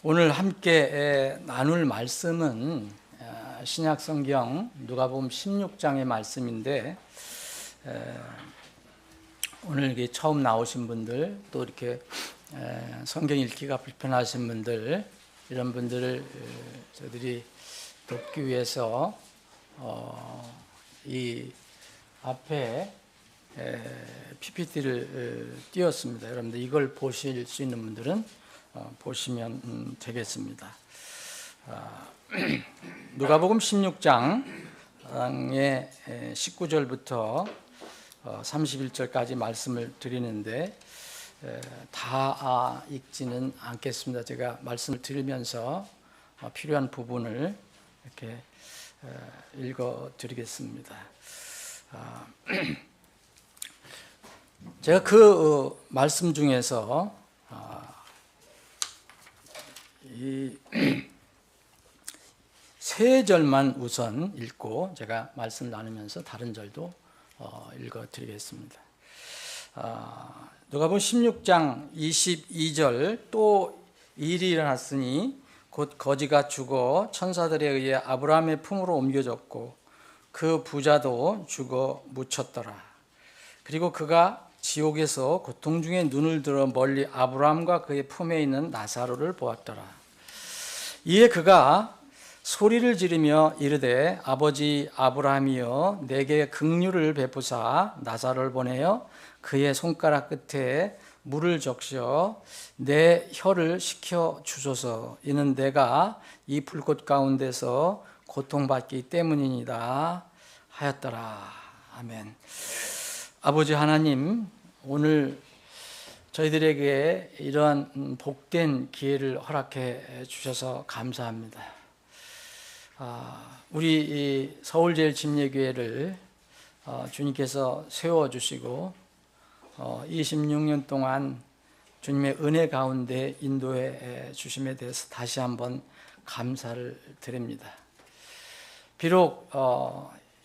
오늘 함께 나눌 말씀은 신약성경 누가복음 16장의 말씀인데, 오늘 처음 나오신 분들, 또 이렇게 성경 읽기가 불편하신 분들, 이런 분들을 저희들이 돕기 위해서 이 앞에 PPT를 띄웠습니다. 여러분들 이걸 보실 수 있는 분들은 보시면 되겠습니다. 누가복음 16장의 19절부터 31절까지 말씀을 드리는데 다 읽지는 않겠습니다. 제가 말씀을 드리면서 필요한 부분을 이렇게 읽어 드리겠습니다. 제가 그 말씀 중에서 이 세 절만 우선 읽고 제가 말씀 나누면서 다른 절도 읽어 드리겠습니다. 누가복음 16장 22절, 또 일이 일어났으니 곧 거지가 죽어 천사들에 의해 아브라함의 품으로 옮겨졌고 그 부자도 죽어 묻혔더라. 그리고 그가 지옥에서 고통 중에 눈을 들어 멀리 아브라함과 그의 품에 있는 나사로를 보았더라. 이에 그가 소리를 지르며 이르되 아버지 아브라함이여 내게 긍휼을 베푸사 나사로를 보내어 그의 손가락 끝에 물을 적셔 내 혀를 식혀 주소서. 이는 내가 이 불꽃 가운데서 고통받기 때문이니이다 하였더라. 아멘. 아버지 하나님, 오늘 저희들에게 이러한 복된 기회를 허락해 주셔서 감사합니다. 우리 이 서울제일침례교회를 주님께서 세워주시고 26년 동안 주님의 은혜 가운데 인도해 주심에 대해서 다시 한번 감사를 드립니다. 비록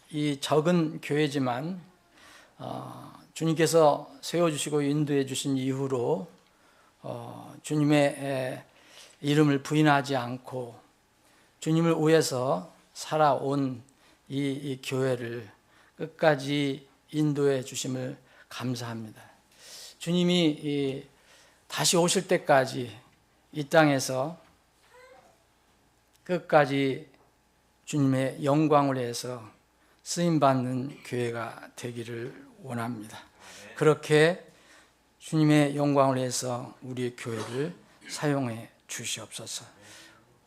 이 적은 교회지만 주님께서 세워주시고 인도해 주신 이후로 주님의 이름을 부인하지 않고 주님을 위해서 살아온 이 교회를 끝까지 인도해 주심을 감사합니다. 주님이 다시 오실 때까지 이 땅에서 끝까지 주님의 영광을 위해서 쓰임받는 교회가 되기를 원합니다. 그렇게 주님의 영광을 위해서 우리의 교회를 사용해 주시옵소서.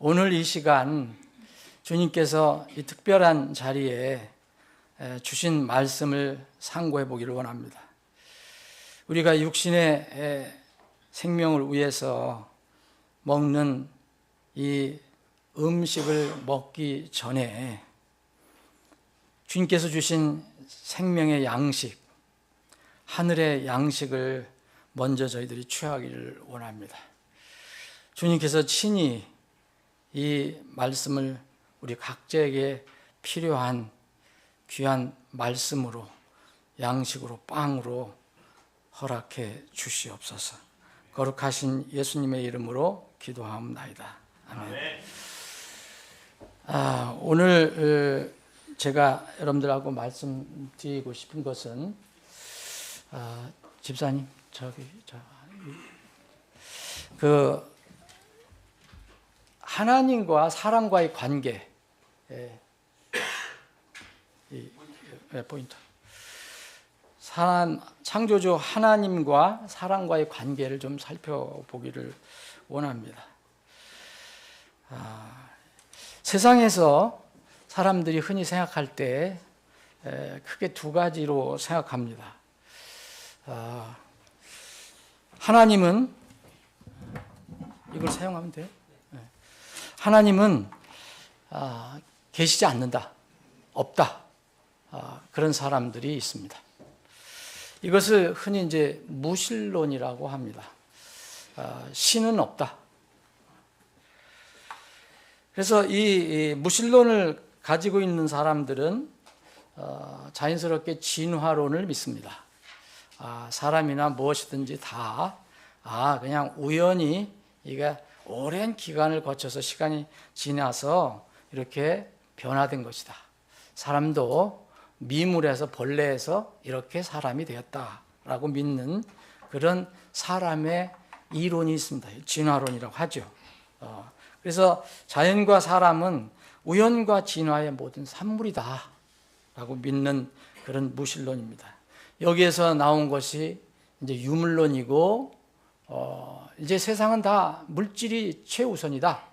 오늘 이 시간 주님께서 이 특별한 자리에 주신 말씀을 상고해 보기를 원합니다. 우리가 육신의 생명을 위해서 먹는 이 음식을 먹기 전에 주님께서 주신 생명의 양식, 하늘의 양식을 먼저 저희들이 취하기를 원합니다. 주님께서 친히 이 말씀을 우리 각자에게 필요한 귀한 말씀으로, 양식으로, 빵으로 허락해 주시옵소서. 거룩하신 예수님의 이름으로 기도하옵나이다. 아멘. 오늘 제가 여러분들하고 말씀드리고 싶은 것은 집사님 하나님과 사람과의 관계, 포인트. 창조주 하나님과 사람과의 관계를 좀 살펴보기를 원합니다. 세상에서 사람들이 흔히 생각할 때 크게 두 가지로 생각합니다. 하나님은, 이걸 사용하면 돼요? 하나님은 계시지 않는다, 없다, 그런 사람들이 있습니다. 이것을 흔히 이제 무신론이라고 합니다. 신은 없다. 그래서 이 무신론을 가지고 있는 사람들은 자연스럽게 진화론을 믿습니다. 사람이나 무엇이든지 다 그냥 우연히 이게 오랜 기간을 거쳐서 시간이 지나서 이렇게 변화된 것이다. 사람도 미물에서 벌레에서 이렇게 사람이 되었다라고 믿는 그런 사람의 이론이 있습니다. 진화론이라고 하죠. 그래서 자연과 사람은 우연과 진화의 모든 산물이다 라고 믿는 그런 무신론입니다. 여기에서 나온 것이 이제 유물론이고, 이제 세상은 다 물질이 최우선이다.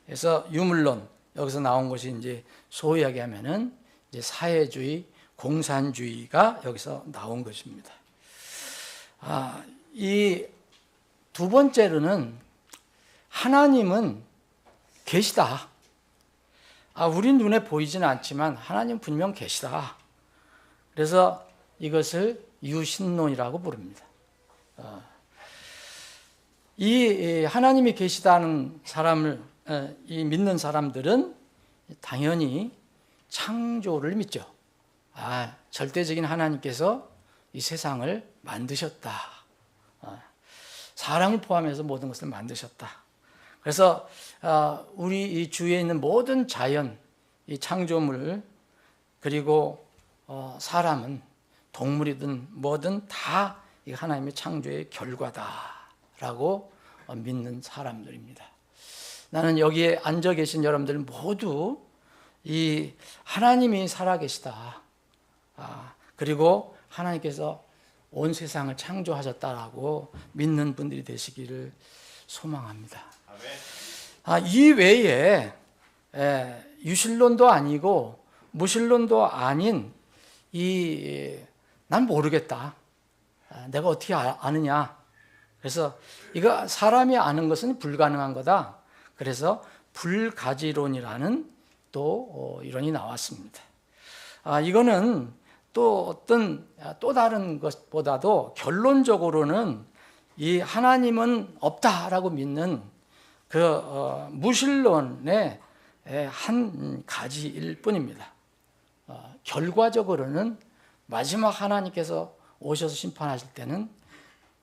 그래서 유물론, 여기서 나온 것이 이제 소위 이야기하면은 이제 사회주의, 공산주의가 여기서 나온 것입니다. 이 두 번째로는 하나님은 계시다. 우리 눈에 보이지는 않지만 하나님 분명 계시다. 그래서 이것을 유신론이라고 부릅니다. 이 하나님이 계시다는 사람을 이 믿는 사람들은 당연히 창조를 믿죠. 절대적인 하나님께서 이 세상을 만드셨다. 사람을 포함해서 모든 것을 만드셨다. 그래서 우리 이 주위에 있는 모든 자연, 이 창조물, 그리고 사람은 동물이든 뭐든 다 이 하나님의 창조의 결과다라고 믿는 사람들입니다. 나는 여기에 앉아 계신 여러분들 모두 이 하나님이 살아계시다. 그리고 하나님께서 온 세상을 창조하셨다라고 믿는 분들이 되시기를 소망합니다. 이 외에 유신론도 아니고 무신론도 아닌 난 모르겠다. 내가 어떻게 아느냐. 그래서 이거 사람이 아는 것은 불가능한 거다. 그래서 불가지론이라는 또 이론이 나왔습니다. 이거는 또 다른 것보다도 결론적으로는 이 하나님은 없다라고 믿는 그 무신론의 한 가지일 뿐입니다. 결과적으로는 마지막 하나님께서 오셔서 심판하실 때는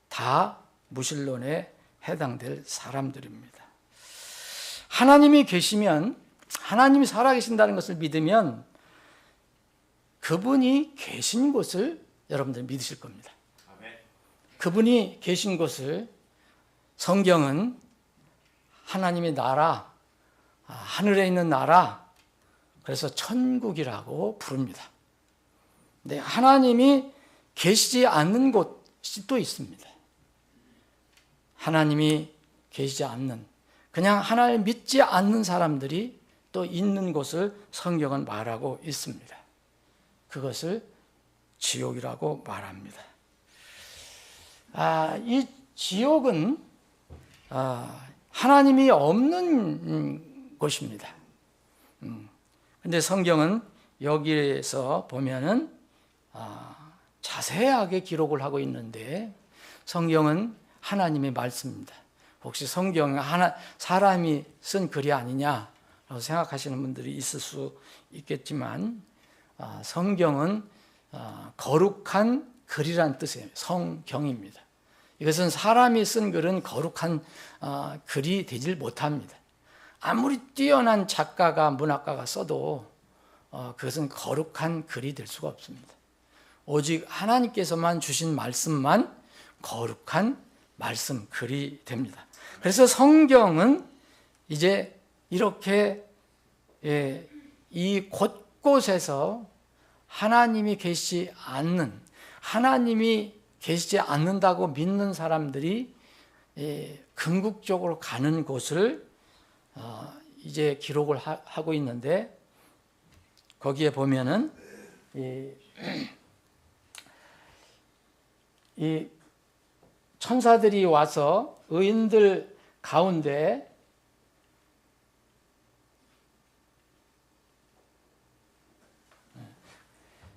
다 무신론에 해당될 사람들입니다. 하나님이 계시면, 하나님이 살아계신다는 것을 믿으면 그분이 계신 곳을 여러분들 믿으실 겁니다. 그분이 계신 곳을 성경은 하나님의 나라, 하늘에 있는 나라, 그래서 천국이라고 부릅니다. 근데 하나님이 계시지 않는 곳이 또 있습니다. 하나님이 계시지 않는, 그냥 하나님을 믿지 않는 사람들이 또 있는 곳을 성경은 말하고 있습니다. 그것을 지옥이라고 말합니다. 이 지옥은 하나님이 없는 곳입니다. 근데 성경은 여기에서 보면은 자세하게 기록을 하고 있는데, 성경은 하나님의 말씀입니다. 혹시 성경은 사람이 쓴 글이 아니냐라고 생각하시는 분들이 있을 수 있겠지만, 성경은 거룩한 글이란 뜻이에요. 성경입니다. 이것은 사람이 쓴 글은 거룩한 글이 되질 못합니다. 아무리 뛰어난 작가가, 문학가가 써도 그것은 거룩한 글이 될 수가 없습니다. 오직 하나님께서만 주신 말씀만 거룩한 말씀, 글이 됩니다. 그래서 성경은 이제 이렇게 이 곳곳에서 하나님이 계시지 않는다고 믿는 사람들이 궁극적으로 가는 곳을 이제 기록을 하고 있는데, 거기에 보면은 이 천사들이 와서 의인들 가운데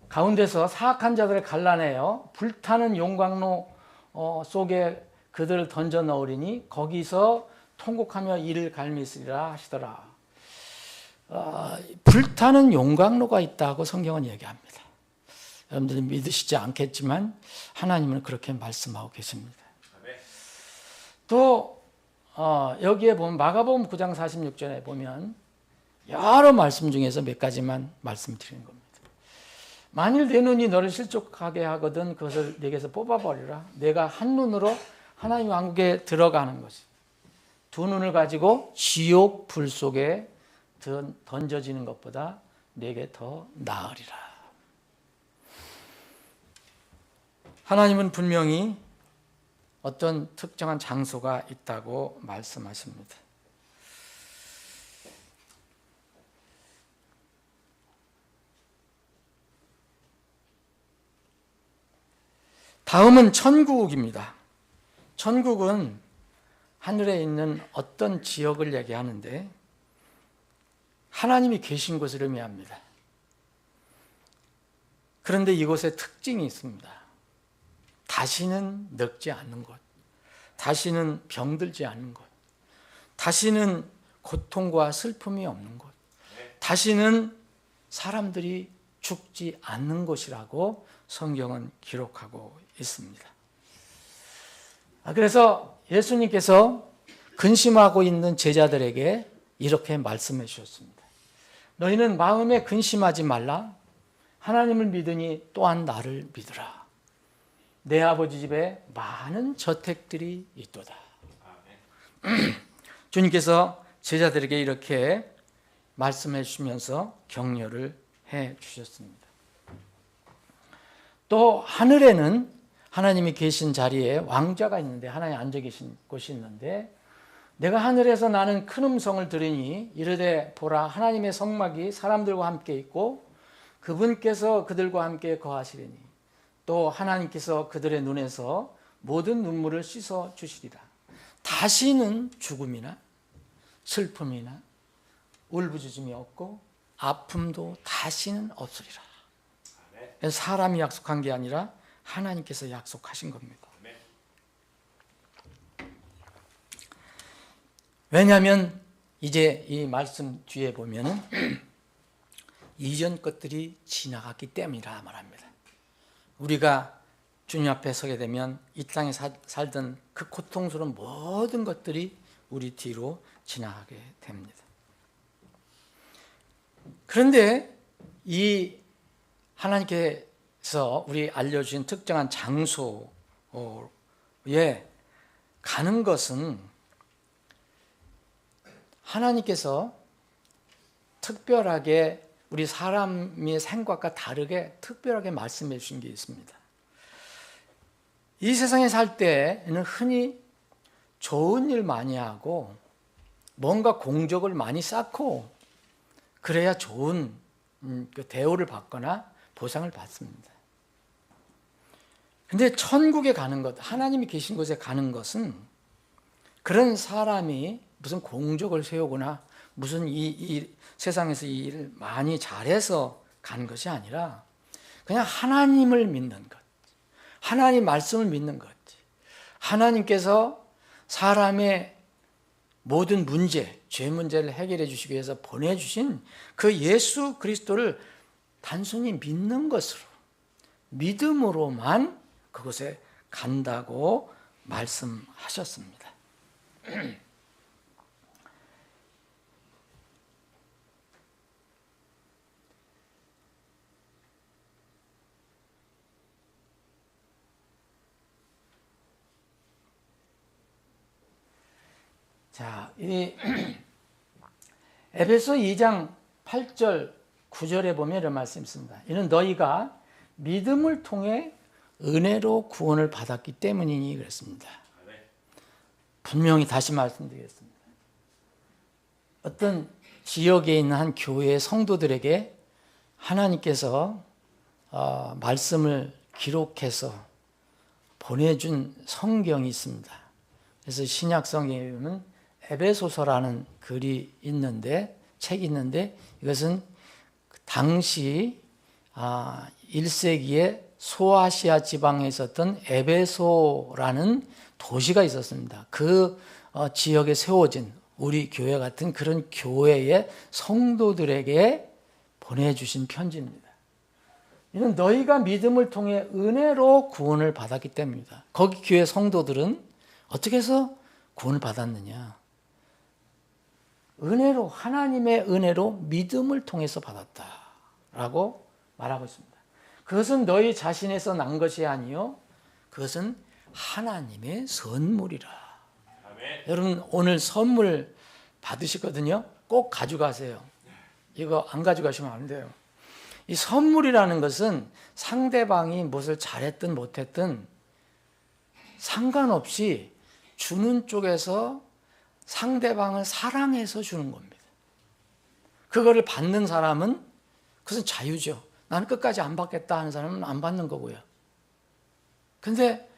가운데서 사악한 자들을 갈라내어 불타는 용광로 속에 그들을 던져 넣으리니 거기서 통곡하며 이를 갈미으리라 하시더라. 불타는 용광로가 있다고 성경은 얘기합니다. 여러분들이 믿으시지 않겠지만 하나님은 그렇게 말씀하고 계십니다. 또 여기에 보면 마가복음 9장 46절에 보면 여러 말씀 중에서 몇 가지만 말씀드리는 겁니다. 만일 내 눈이 너를 실족하게 하거든 그것을 내게서 뽑아버리라. 내가 한 눈으로 하나님 왕국에 들어가는 것이 두 눈을 가지고 지옥 불 속에 던져지는 것보다 내게 더 나으리라. 하나님은 분명히 어떤 특정한 장소가 있다고 말씀하십니다. 다음은 천국입니다. 천국은 하늘에 있는 어떤 지역을 얘기하는데 하나님이 계신 곳을 의미합니다. 그런데 이곳에 특징이 있습니다. 다시는 늙지 않는 곳, 다시는 병들지 않는 곳, 다시는 고통과 슬픔이 없는 곳, 다시는 사람들이 죽지 않는 곳이라고 성경은 기록하고 있습니다. 그래서 예수님께서 근심하고 있는 제자들에게 이렇게 말씀해 주셨습니다. 너희는 마음에 근심하지 말라. 하나님을 믿으니 또한 나를 믿으라. 내 아버지 집에 많은 저택들이 있도다. 주님께서 제자들에게 이렇게 말씀해 주시면서 격려를 해 주셨습니다. 또 하늘에는 하나님이 계신 자리에 왕자가 있는데 하나님 앉아 계신 곳이 있는데 내가 하늘에서 나는 큰 음성을 들으니 이르되 보라 하나님의 성막이 사람들과 함께 있고 그분께서 그들과 함께 거하시리니 또 하나님께서 그들의 눈에서 모든 눈물을 씻어 주시리라. 다시는 죽음이나 슬픔이나 울부짖음이 없고 아픔도 다시는 없으리라. 사람이 약속한 게 아니라 하나님께서 약속하신 겁니다. 왜냐하면 이제 이 말씀 뒤에 보면은 이전 것들이 지나갔기 때문이라 말합니다. 우리가 주님 앞에 서게 되면 이 땅에 살던 그 고통스러운 모든 것들이 우리 뒤로 지나가게 됩니다. 그런데 이 하나님께서 우리 알려주신 특정한 장소에 가는 것은 하나님께서 특별하게 우리 사람의 생각과 다르게 특별하게 말씀해 주신 게 있습니다. 이 세상에 살 때는 흔히 좋은 일 많이 하고 뭔가 공적을 많이 쌓고 그래야 좋은 대우를 받거나 보상을 받습니다. 근데 천국에 가는 것, 하나님이 계신 곳에 가는 것은 그런 사람이 무슨 공적을 세우거나 무슨 이 세상에서 이 일을 많이 잘해서 가는 것이 아니라 그냥 하나님을 믿는 것, 하나님 말씀을 믿는 것, 하나님께서 사람의 모든 문제, 죄 문제를 해결해 주시기 위해서 보내주신 그 예수 그리스도를 단순히 믿는 것으로, 믿음으로만 그곳에 간다고 말씀하셨습니다. 자, 이 에베소 2장 8절 9절에 보면 이런 말씀이 있습니다. 이는 너희가 믿음을 통해 은혜로 구원을 받았기 때문이니 그랬습니다. 분명히 다시 말씀드리겠습니다. 어떤 지역에 있는 한 교회의 성도들에게 하나님께서 말씀을 기록해서 보내준 성경이 있습니다. 그래서 신약 성경에 보면 에베소서라는 글이 있는데, 책이 있는데 이것은 당시 1세기에 소아시아 지방에 있었던 에베소라는 도시가 있었습니다. 그 지역에 세워진 우리 교회 같은 그런 교회의 성도들에게 보내주신 편지입니다. 이는 너희가 믿음을 통해 은혜로 구원을 받았기 때문입니다. 거기 교회 성도들은 어떻게 해서 구원을 받았느냐? 은혜로, 하나님의 은혜로 믿음을 통해서 받았다라고 말하고 있습니다. 그것은 너희 자신에서 난 것이 아니요 그것은 하나님의 선물이라. 아멘. 여러분 오늘 선물 받으시거든요. 꼭 가져가세요. 이거 안 가져가시면 안 돼요. 이 선물이라는 것은 상대방이 무엇을 잘했든 못했든 상관없이 주는 쪽에서 상대방을 사랑해서 주는 겁니다. 그거를 받는 사람은 그것은 자유죠. 나는 끝까지 안 받겠다 하는 사람은 안 받는 거고요. 근데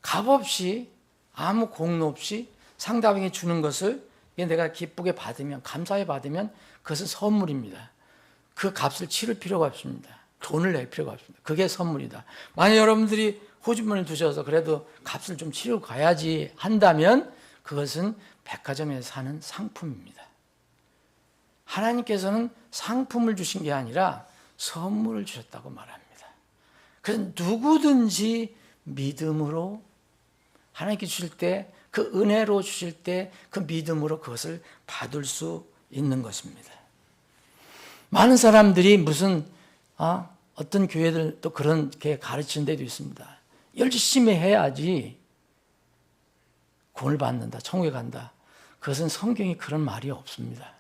값없이 아무 공로 없이 상대방이 주는 것을 내가 기쁘게 받으면, 감사히 받으면 그것은 선물입니다. 그 값을 치를 필요가 없습니다. 돈을 낼 필요가 없습니다. 그게 선물이다. 만약 여러분들이 호주머니를 두셔서 그래도 값을 좀 치르고 가야지 한다면 그것은 백화점에서 사는 상품입니다. 하나님께서는 상품을 주신 게 아니라 선물을 주셨다고 말합니다. 그래서 누구든지 믿음으로 하나님께 주실 때, 그 은혜로 주실 때 그 믿음으로 그것을 받을 수 있는 것입니다. 많은 사람들이 무슨 어떤 교회들도 그렇게 가르치는 데도 있습니다. 열심히 해야지 구원을 받는다, 천국에 간다. 그것은 성경에 그런 말이 없습니다.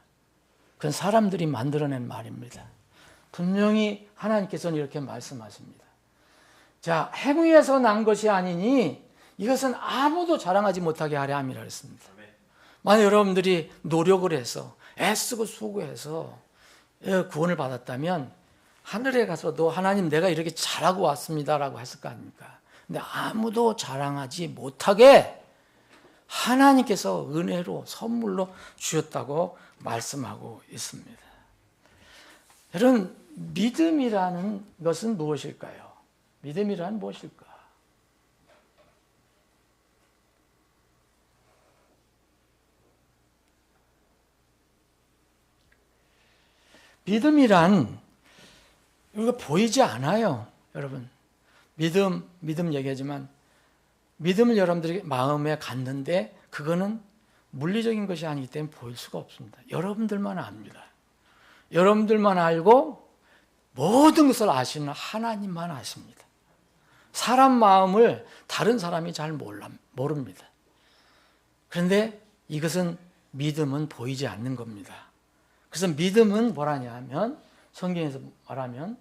그건 사람들이 만들어낸 말입니다. 분명히 하나님께서는 이렇게 말씀하십니다. 자, 행위에서 난 것이 아니니 이것은 아무도 자랑하지 못하게 하려 함이라 했습니다. 만약 여러분들이 노력을 해서 애쓰고 수고해서 구원을 받았다면 하늘에 가서도 하나님 내가 이렇게 잘하고 왔습니다라고 했을 거 아닙니까? 근데 아무도 자랑하지 못하게 하나님께서 은혜로 선물로 주셨다고 말씀하고 있습니다. 여러분, 믿음이라는 것은 무엇일까요? 믿음이란 무엇일까? 믿음이란 이거 보이지 않아요, 여러분. 믿음 얘기하지만 믿음을 여러분들이 마음에 갖는데 그거는 물리적인 것이 아니기 때문에 보일 수가 없습니다. 여러분들만 압니다. 여러분들만 알고 모든 것을 아시는 하나님만 아십니다. 사람 마음을 다른 사람이 잘 모릅니다. 그런데 이것은 믿음은 보이지 않는 겁니다. 그래서 믿음은 뭐라냐 하면 성경에서 말하면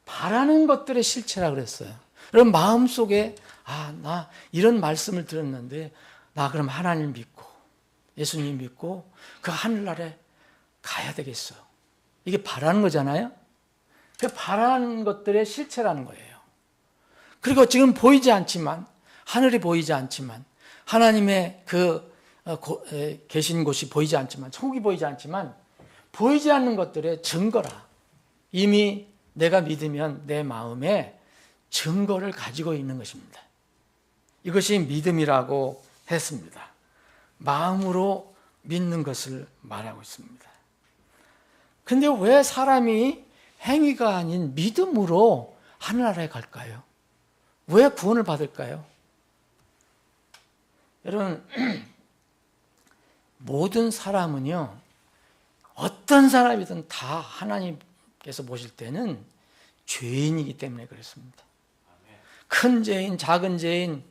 바라는 것들의 실체라 그랬어요. 여러분 마음속에 나 이런 말씀을 들었는데 나 그럼 하나님 믿고 예수님 믿고 그 하늘나라에 가야 되겠어. 이게 바라는 거잖아요. 그 바라는 것들의 실체라는 거예요. 그리고 지금 보이지 않지만 하늘이 보이지 않지만 하나님의 계신 곳이 보이지 않지만 천국이 보이지 않지만 보이지 않는 것들의 증거라. 이미 내가 믿으면 내 마음에 증거를 가지고 있는 것입니다. 이것이 믿음이라고 했습니다. 마음으로 믿는 것을 말하고 있습니다. 근데 왜 사람이 행위가 아닌 믿음으로 하늘나라에 갈까요? 왜 구원을 받을까요? 여러분, 모든 사람은요, 어떤 사람이든 다 하나님께서 보실 때는 죄인이기 때문에 그렇습니다. 큰 죄인, 작은 죄인,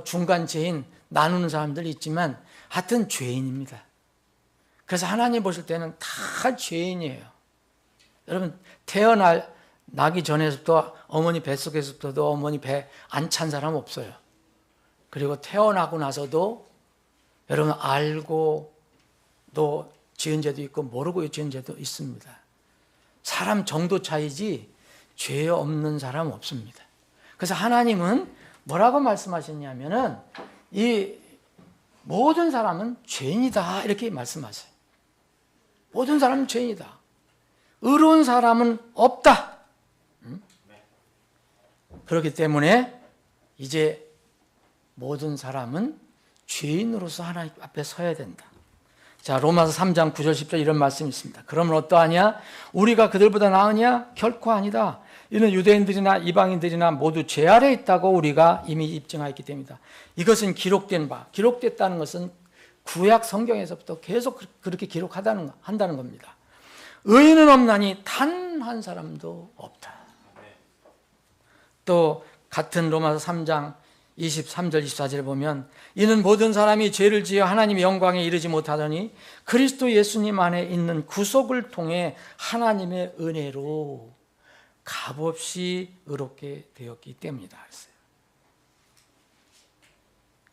중간 죄인 나누는 사람들이 있지만 하여튼 죄인입니다. 그래서 하나님 보실 때는 다 죄인이에요. 여러분, 태어나기 전에서부터 어머니 뱃속에서부터도 어머니 배 안 찬 사람 없어요. 그리고 태어나고 나서도 여러분 알고 또 지은 죄도 있고 모르고 지은 죄도 있습니다. 사람 정도 차이지 죄 없는 사람 없습니다. 그래서 하나님은 뭐라고 말씀하셨냐면은 이 모든 사람은 죄인이다 이렇게 말씀하세요. 모든 사람은 죄인이다. 의로운 사람은 없다. 그렇기 때문에 이제 모든 사람은 죄인으로서 하나님 앞에 서야 된다. 자, 로마서 3장 9절 10절 이런 말씀이 있습니다. 그러면 어떠하냐? 우리가 그들보다 나으냐? 결코 아니다. 이는 유대인들이나 이방인들이나 모두 죄 아래 있다고 우리가 이미 입증하였기 때문이다. 이것은 기록된 바, 기록됐다는 것은 구약 성경에서부터 계속 그렇게 한다는 겁니다. 의인은 없나니 단 한 사람도 없다. 또 같은 로마서 3장 23절 24절에 보면 이는 모든 사람이 죄를 지어 하나님의 영광에 이르지 못하더니 그리스도 예수님 안에 있는 구속을 통해 하나님의 은혜로 값없이 의롭게 되었기 때문이다 했어요.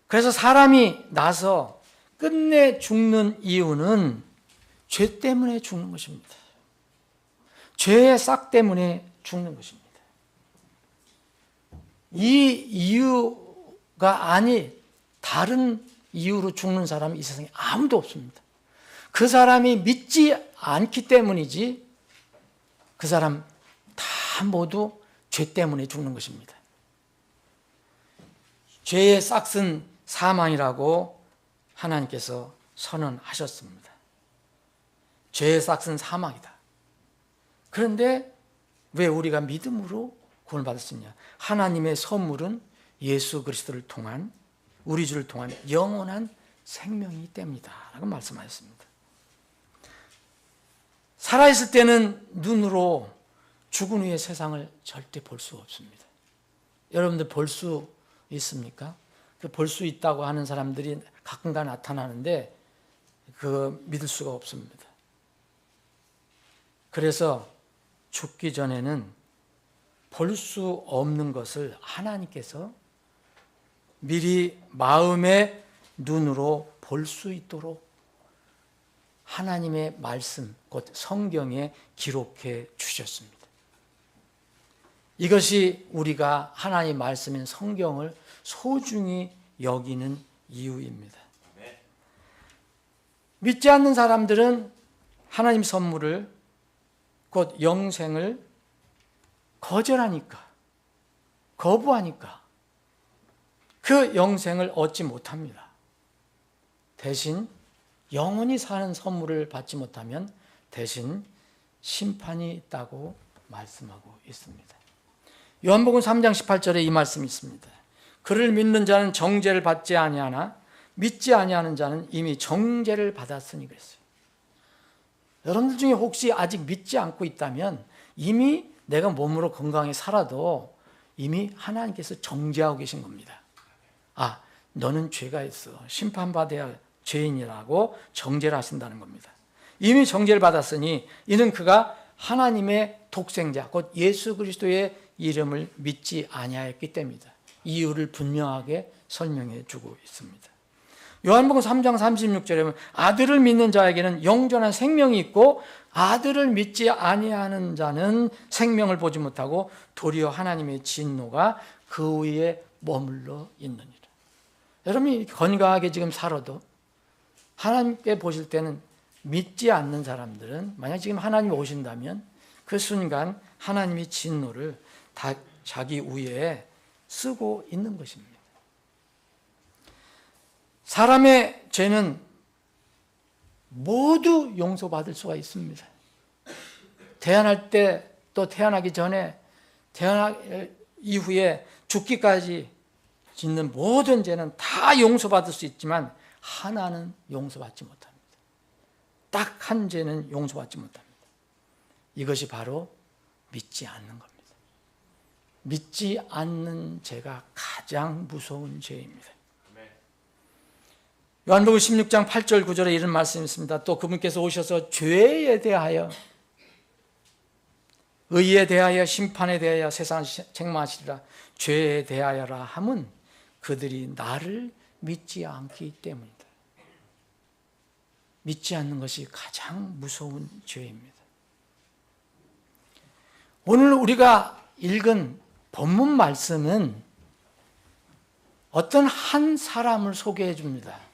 그래서 사람이 나서 끝내 죽는 이유는 죄 때문에 죽는 것입니다. 죄의 싹 때문에 죽는 것입니다. 이 이유가 아니 다른 이유로 죽는 사람이 이 세상에 아무도 없습니다. 그 사람이 믿지 않기 때문이지 그 사람 다 모두 죄 때문에 죽는 것입니다. 죄의 싹은 사망이라고 하나님께서 선언하셨습니다. 죄의 싹은 사망이다. 그런데 왜 우리가 믿음으로 구원을 받을 수 있냐? 하나님의 선물은 예수 그리스도를 통한 우리 주를 통한 영원한 생명이기 때문이다 라고 말씀하셨습니다. 살아있을 때는 눈으로 죽은 후의 세상을 절대 볼 수 없습니다. 여러분들 볼 수 있습니까? 볼 수 있다고 하는 사람들이 가끔가 나타나는데 그 믿을 수가 없습니다. 그래서 죽기 전에는 볼 수 없는 것을 하나님께서 미리 마음의 눈으로 볼 수 있도록 하나님의 말씀, 곧 성경에 기록해 주셨습니다. 이것이 우리가 하나님의 말씀인 성경을 소중히 여기는 이유입니다. 믿지 않는 사람들은 하나님 선물을 곧 영생을 거절하니까, 거부하니까 그 영생을 얻지 못합니다. 대신 영원히 사는 선물을 받지 못하면 대신 심판이 있다고 말씀하고 있습니다. 요한복음 3장 18절에 이 말씀이 있습니다. 그를 믿는 자는 정죄를 받지 아니하나 믿지 아니하는 자는 이미 정죄를 받았으니 그랬어요. 여러분들 중에 혹시 아직 믿지 않고 있다면 이미 내가 몸으로 건강히 살아도 이미 하나님께서 정죄하고 계신 겁니다. 아, 너는 죄가 있어. 심판받아야 죄인이라고 정죄를 하신다는 겁니다. 이미 정죄를 받았으니 이는 그가 하나님의 독생자 곧 예수 그리스도의 이름을 믿지 아니하였기 때문이다. 이유를 분명하게 설명해 주고 있습니다. 요한복음 3장 36절에 보면 아들을 믿는 자에게는 영존한 생명이 있고 아들을 믿지 아니하는 자는 생명을 보지 못하고 도리어 하나님의 진노가 그 위에 머물러 있느니라. 여러분이 건강하게 지금 살아도 하나님께 보실 때는 믿지 않는 사람들은 만약 지금 하나님이 오신다면 그 순간 하나님의 진노를 다 자기 위에 쓰고 있는 것입니다. 사람의 죄는 모두 용서받을 수가 있습니다. 태어날 때 또 태어나기 전에 태어날 이후에 죽기까지 짓는 모든 죄는 다 용서받을 수 있지만 하나는 용서받지 못합니다. 딱 한 죄는 용서받지 못합니다. 이것이 바로 믿지 않는 겁니다. 믿지 않는 죄가 가장 무서운 죄입니다. 요한복음 16장 8절 9절에 이런 말씀이 있습니다. 또 그분께서 오셔서 죄에 대하여 의에 대하여 심판에 대하여 세상을 책망하시리라. 죄에 대하여라 함은 그들이 나를 믿지 않기 때문이다. 믿지 않는 것이 가장 무서운 죄입니다. 오늘 우리가 읽은 본문 말씀은 어떤 한 사람을 소개해 줍니다.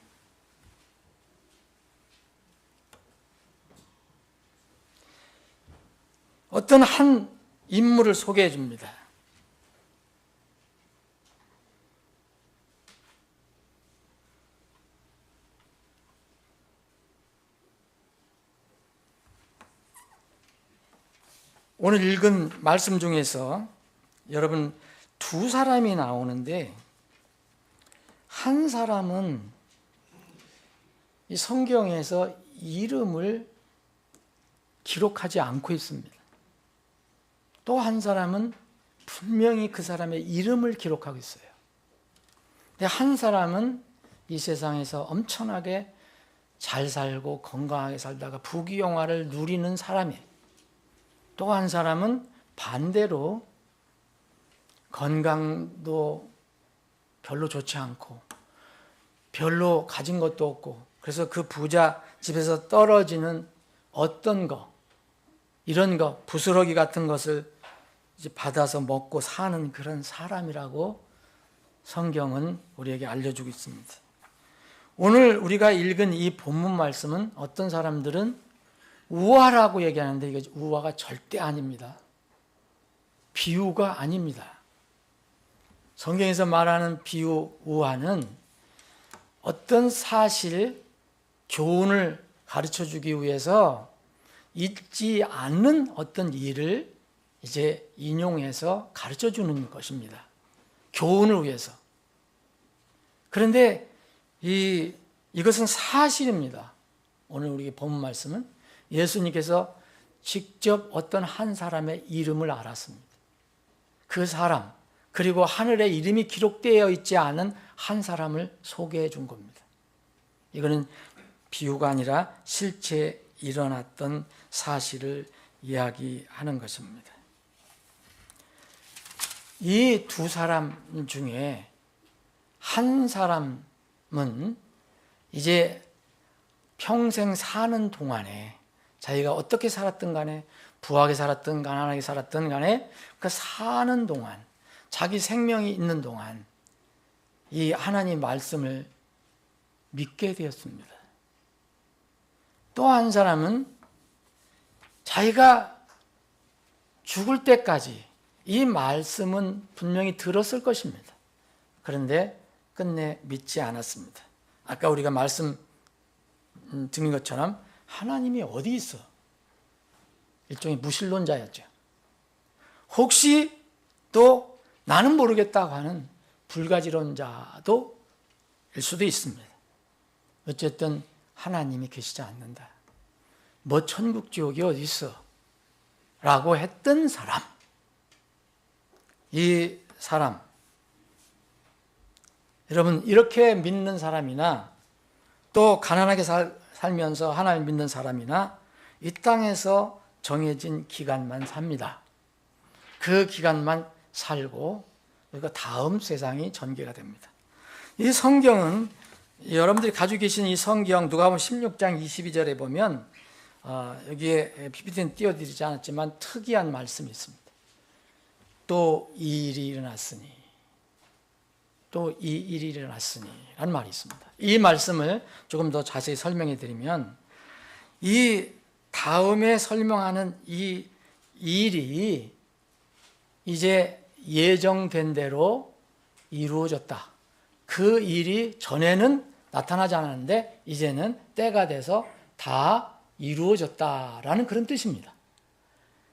어떤 한 인물을 소개해 줍니다. 오늘 읽은 말씀 중에서 여러분 두 사람이 나오는데, 한 사람은 이 성경에서 이름을 기록하지 않고 있습니다. 또 한 사람은 분명히 그 사람의 이름을 기록하고 있어요. 근데 한 사람은 이 세상에서 엄청나게 잘 살고 건강하게 살다가 부귀영화를 누리는 사람이에요. 또 한 사람은 반대로 건강도 별로 좋지 않고 별로 가진 것도 없고, 그래서 그 부자 집에서 떨어지는 어떤 거, 이런 거, 부스러기 같은 것을 이제 받아서 먹고 사는 그런 사람이라고 성경은 우리에게 알려주고 있습니다. 오늘 우리가 읽은 이 본문 말씀은 어떤 사람들은 우화라고 얘기하는데, 이게 우화가 절대 아닙니다. 비유가 아닙니다. 성경에서 말하는 비유, 우화는 어떤 사실, 교훈을 가르쳐 주기 위해서 있지 않는 어떤 일을 이제 인용해서 가르쳐 주는 것입니다. 교훈을 위해서. 그런데 이것은 사실입니다. 오늘 우리 본 말씀은 예수님께서 직접 어떤 한 사람의 이름을 알았습니다. 그 사람, 그리고 하늘에 이름이 기록되어 있지 않은 한 사람을 소개해 준 겁니다. 이거는 비유가 아니라 실제 일어났던 사실을 이야기하는 것입니다. 이 두 사람 중에 한 사람은 이제 평생 사는 동안에 자기가 어떻게 살았든 간에, 부하게 살았든 가난하게 살았든 간에, 그 사는 동안, 자기 생명이 있는 동안 이 하나님 말씀을 믿게 되었습니다. 또 한 사람은 자기가 죽을 때까지 이 말씀은 분명히 들었을 것입니다. 그런데 끝내 믿지 않았습니다. 아까 우리가 말씀 드린 것처럼 하나님이 어디 있어? 일종의 무신론자였죠. 혹시 또 나는 모르겠다고 하는 불가지론자도 일 수도 있습니다. 어쨌든 하나님이 계시지 않는다. 뭐 천국 지옥이 어디 있어? 라고 했던 사람. 이 사람, 여러분, 이렇게 믿는 사람이나 또 가난하게 살면서 하나님 믿는 사람이나 이 땅에서 정해진 기간만 삽니다. 그 기간만 살고 그리고 다음 세상이 전개가 됩니다. 이 성경은, 여러분들이 가지고 계신 이 성경 누가복음 16장 22절에 보면 여기에 PPT는 띄워드리지 않았지만 특이한 말씀이 있습니다. 또 이 일이 일어났으니, 또 이 일이 일어났으니 라는 말이 있습니다. 이 말씀을 조금 더 자세히 설명해 드리면, 이 다음에 설명하는 이 일이 이제 예정된 대로 이루어졌다. 그 일이 전에는 나타나지 않았는데 이제는 때가 돼서 다 이루어졌다라는 그런 뜻입니다.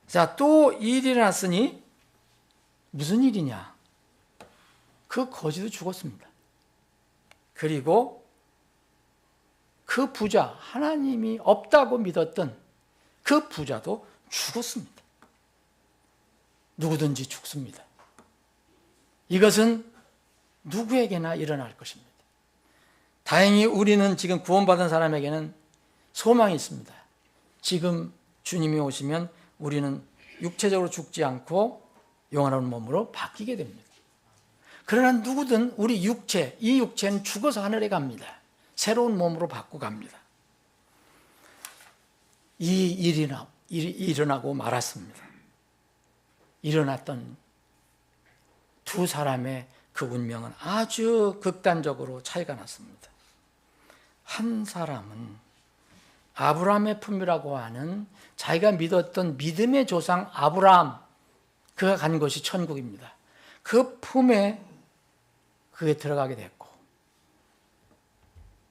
자, 또 이 일이 일어났으니 무슨 일이냐? 그 거지도 죽었습니다. 그리고 그 부자, 하나님이 없다고 믿었던 그 부자도 죽었습니다. 누구든지 죽습니다. 이것은 누구에게나 일어날 것입니다. 다행히 우리는 지금 구원받은 사람에게는 소망이 있습니다. 지금 주님이 오시면 우리는 육체적으로 죽지 않고 영원한 몸으로 바뀌게 됩니다. 그러나 누구든 우리 육체, 이 육체는 죽어서 하늘에 갑니다. 새로운 몸으로 바꾸고 갑니다. 이 일이 일어나고 말았습니다. 일어났던 두 사람의 그 운명은 아주 극단적으로 차이가 났습니다. 한 사람은 아브라함의 품이라고 하는 자기가 믿었던 믿음의 조상 아브라함, 그가 간 곳이 천국입니다. 그 품에 그게 들어가게 됐고,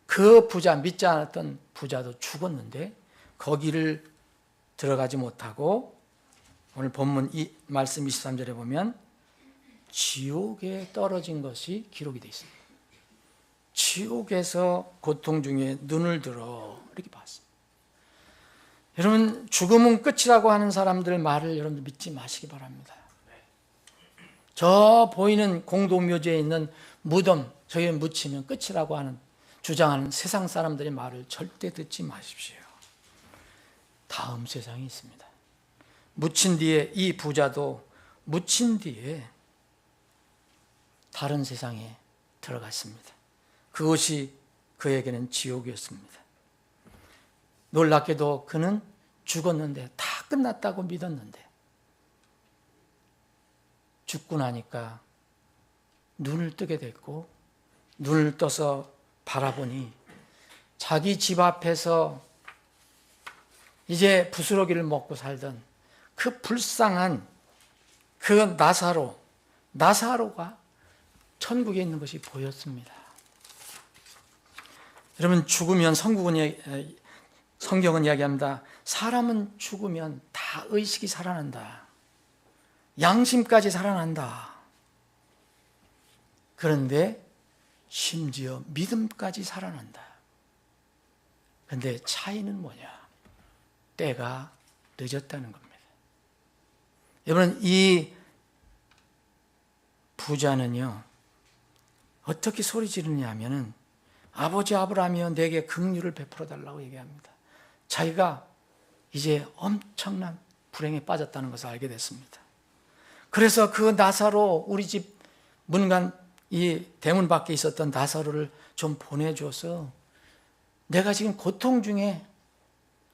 그 부자, 믿지 않았던 부자도 죽었는데 거기를 들어가지 못하고 오늘 본문 이 말씀 23절에 보면 지옥에 떨어진 것이 기록이 되어 있습니다. 지옥에서 고통 중에 눈을 들어 이렇게 봤습니다. 여러분, 죽음은 끝이라고 하는 사람들 말을 여러분들 믿지 마시기 바랍니다. 저 보이는 공동묘지에 있는 무덤, 저기에 묻히면 끝이라고 하는 주장하는 세상 사람들의 말을 절대 듣지 마십시오. 다음 세상이 있습니다. 묻힌 뒤에 이 부자도 묻힌 뒤에 다른 세상에 들어갔습니다. 그것이 그에게는 지옥이었습니다. 놀랍게도 그는 죽었는데, 다 끝났다고 믿었는데 죽고 나니까 눈을 뜨게 됐고, 눈을 떠서 바라보니 자기 집 앞에서 이제 부스러기를 먹고 살던 그 불쌍한 그 나사로가 천국에 있는 것이 보였습니다. 여러분, 죽으면 성경은 이야기합니다. 사람은 죽으면 다 의식이 살아난다. 양심까지 살아난다. 그런데 심지어 믿음까지 살아난다. 그런데 차이는 뭐냐? 때가 늦었다는 겁니다. 여러분, 이 부자는요, 어떻게 소리 지르냐 하면은, 아버지 아브라함이여 내게 긍휼을 베풀어 달라고 얘기합니다. 자기가 이제 엄청난 불행에 빠졌다는 것을 알게 됐습니다. 그래서 그 나사로, 우리 집 문간 이 대문 밖에 있었던 나사로를 좀 보내줘서, 내가 지금 고통 중에,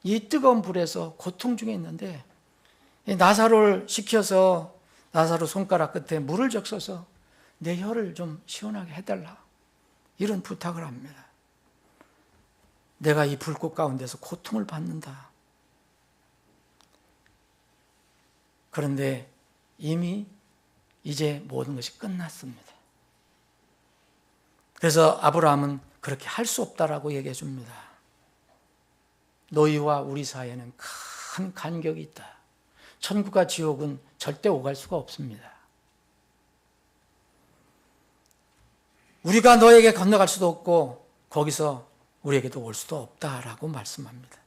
이 뜨거운 불에서 고통 중에 있는데 이 나사로를 시켜서 나사로 손가락 끝에 물을 적셔서 내 혀를 좀 시원하게 해달라, 이런 부탁을 합니다. 내가 이 불꽃 가운데서 고통을 받는다. 그런데 이미 이제 모든 것이 끝났습니다. 그래서 아브라함은 그렇게 할 수 없다라고 얘기해 줍니다. 너희와 우리 사이에는 큰 간격이 있다. 천국과 지옥은 절대 오갈 수가 없습니다. 우리가 너에게 건너갈 수도 없고 거기서 우리에게도 올 수도 없다라고 말씀합니다.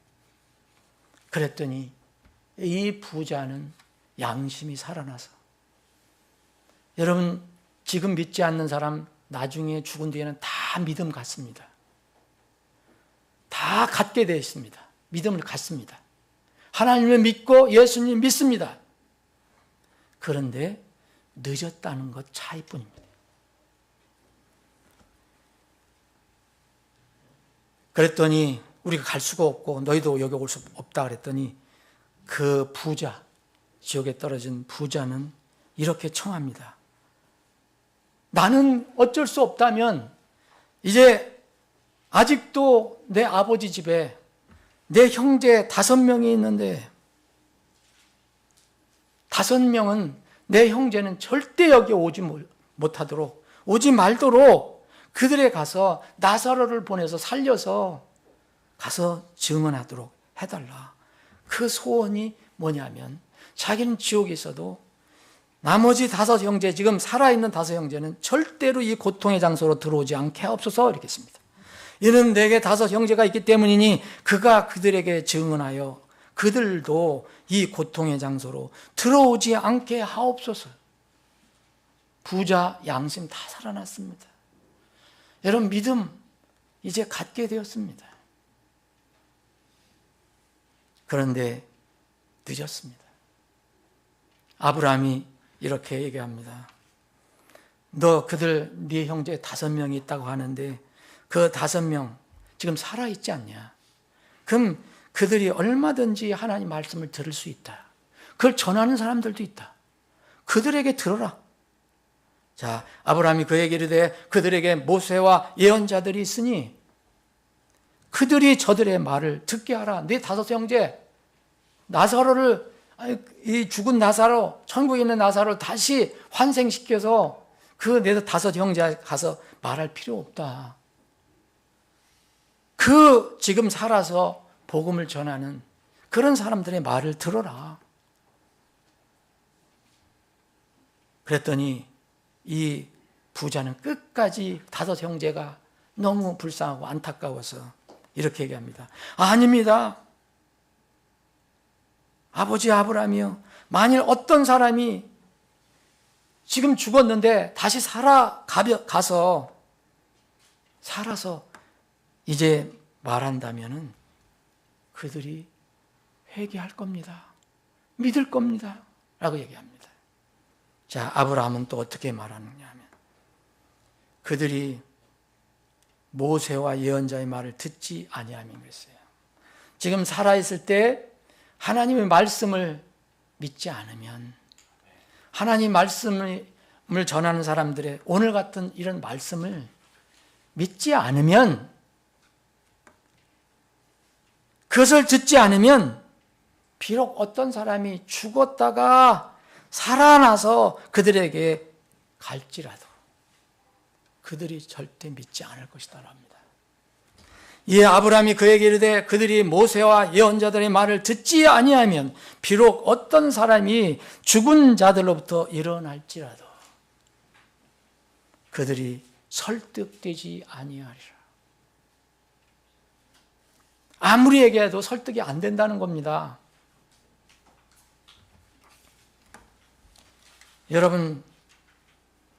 그랬더니 이 부자는 양심이 살아나서, 여러분, 지금 믿지 않는 사람 나중에 죽은 뒤에는 다 믿음 갖습니다. 다 갖게 되어 있습니다. 믿음을 갖습니다. 하나님을 믿고 예수님 믿습니다. 그런데 늦었다는 것 차이뿐입니다. 그랬더니 우리가 갈 수가 없고 너희도 여기 올 수 없다 그랬더니 그 부자, 지옥에 떨어진 부자는 이렇게 청합니다. 나는 어쩔 수 없다면 이제 아직도 내 아버지 집에 내 형제 5명이 있는데 5명은 내 형제는 절대 여기 오지 못하도록, 오지 말도록 그들에 가서 나사로를 보내서 살려서 가서 증언하도록 해달라. 그 소원이 뭐냐면, 자기는 지옥에 있어도 나머지 5 형제, 지금 살아있는 5 형제는 절대로 이 고통의 장소로 들어오지 않게 하옵소서, 이렇게 했습니다. 이는 내게 5 형제가 있기 때문이니 그가 그들에게 증언하여 그들도 이 고통의 장소로 들어오지 않게 하옵소서. 부자 양심 다 살아났습니다. 여러분, 믿음 이제 갖게 되었습니다. 그런데 늦었습니다. 아브라함이 이렇게 얘기합니다. 너 그들 네 형제 5명이 있다고 하는데 그 5명 지금 살아있지 않냐? 그럼 그들이 얼마든지 하나님 말씀을 들을 수 있다. 그걸 전하는 사람들도 있다. 그들에게 들어라. 자, 아브라함이 그에게 이르되 그들에게 모세와 예언자들이 있으니 그들이 저들의 말을 듣게 하라. 네 5 형제 나사로를, 이 죽은 나사로, 천국에 있는 나사로를 다시 환생시켜서 그 네 5 형제 가서 말할 필요 없다. 그 지금 살아서 복음을 전하는 그런 사람들의 말을 들어라. 그랬더니 이 부자는 끝까지 5 형제가 너무 불쌍하고 안타까워서 이렇게 얘기합니다. 아닙니다. 아버지 아브라함이요, 만일 어떤 사람이 지금 죽었는데 다시 살아서 이제 말한다면은 그들이 회개할 겁니다. 믿을 겁니다. 라고 얘기합니다. 자, 아브라함은 또 어떻게 말하느냐 하면, 그들이 모세와 예언자의 말을 듣지 아니함인 것이에요. 지금 살아있을 때 하나님의 말씀을 믿지 않으면, 하나님 말씀을 전하는 사람들의 오늘 같은 이런 말씀을 믿지 않으면, 그것을 듣지 않으면 비록 어떤 사람이 죽었다가 살아나서 그들에게 갈지라도 그들이 절대 믿지 않을 것이다 합니다. 이에 아브라함이 그에게 이르되 그들이 모세와 예언자들의 말을 듣지 아니하면 비록 어떤 사람이 죽은 자들로부터 일어날지라도 그들이 설득되지 아니하리라. 아무리 얘기해도 설득이 안 된다는 겁니다. 여러분,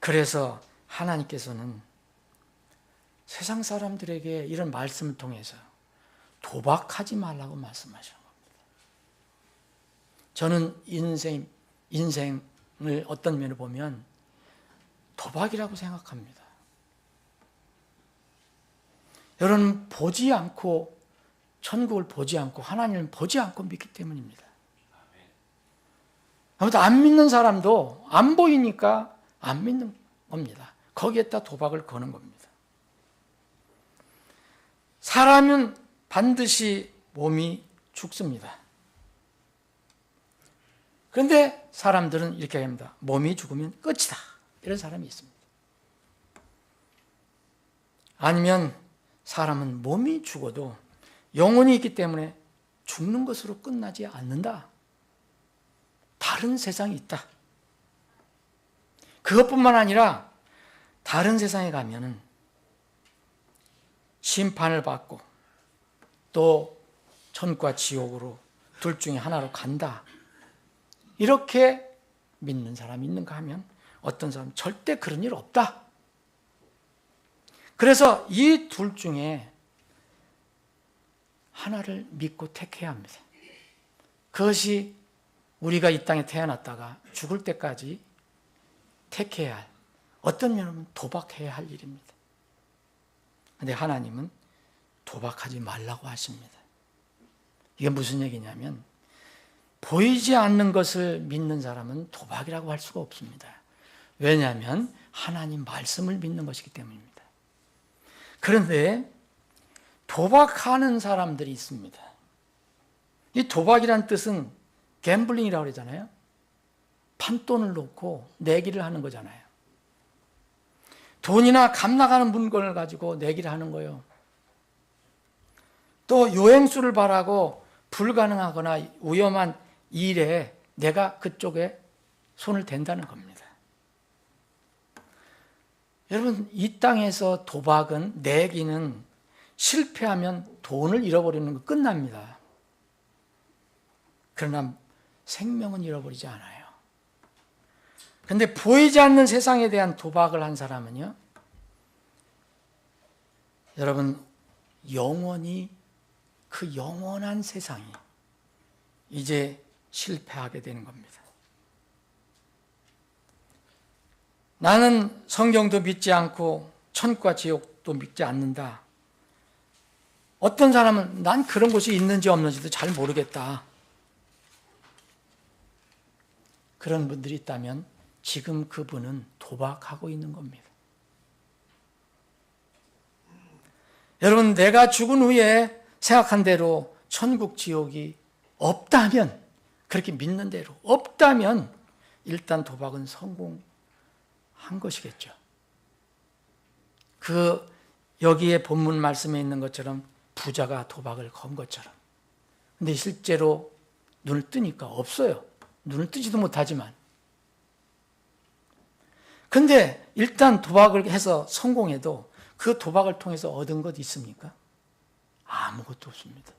그래서 하나님께서는 세상 사람들에게 이런 말씀을 통해서 도박하지 말라고 말씀하시는 겁니다. 저는 인생을 어떤 면을 보면 도박이라고 생각합니다. 여러분, 보지 않고, 천국을 보지 않고 하나님을 보지 않고 믿기 때문입니다. 아무튼 안 믿는 사람도 안 보이니까 안 믿는 겁니다. 거기에다 도박을 거는 겁니다. 사람은 반드시 몸이 죽습니다. 그런데 사람들은 이렇게 합니다. 몸이 죽으면 끝이다. 이런 사람이 있습니다. 아니면 사람은 몸이 죽어도 영혼이 있기 때문에 죽는 것으로 끝나지 않는다. 다른 세상이 있다. 그것뿐만 아니라 다른 세상에 가면은 심판을 받고 또 천국과 지옥으로 둘 중에 하나로 간다. 이렇게 믿는 사람이 있는가 하면 어떤 사람은 절대 그런 일 없다. 그래서 이 둘 중에 하나를 믿고 택해야 합니다. 그것이 우리가 이 땅에 태어났다가 죽을 때까지 택해야 할, 어떤 면은 도박해야 할 일입니다. 그런데 하나님은 도박하지 말라고 하십니다. 이게 무슨 얘기냐면, 보이지 않는 것을 믿는 사람은 도박이라고 할 수가 없습니다. 왜냐하면 하나님 말씀을 믿는 것이기 때문입니다. 그런데 도박하는 사람들이 있습니다. 이 도박이란 뜻은 갬블링이라고 그러잖아요. 판돈을 놓고 내기를 하는 거잖아요. 돈이나 값 나가는 물건을 가지고 내기를 하는 거예요. 또 요행수를 바라고 불가능하거나 위험한 일에 내가 그쪽에 손을 댄다는 겁니다. 여러분, 이 땅에서 도박은, 내기는 실패하면 돈을 잃어버리는 거 끝납니다. 그러나 생명은 잃어버리지 않아요. 그런데 보이지 않는 세상에 대한 도박을 한 사람은요, 여러분, 영원히 그 영원한 세상이 이제 실패하게 되는 겁니다. 나는 성경도 믿지 않고 천국과 지옥도 믿지 않는다. 어떤 사람은 난 그런 곳이 있는지 없는지도 잘 모르겠다. 그런 분들이 있다면 지금 그분은 도박하고 있는 겁니다. 여러분, 내가 죽은 후에 생각한 대로 천국, 지옥이 없다면, 그렇게 믿는 대로 없다면 일단 도박은 성공한 것이겠죠. 여기에 본문 말씀에 있는 것처럼 부자가 도박을 건 것처럼. 근데 실제로 눈을 뜨니까 없어요. 눈을 뜨지도 못하지만. 근데 일단 도박을 해서 성공해도 그 도박을 통해서 얻은 것 있습니까? 아무것도 없습니다.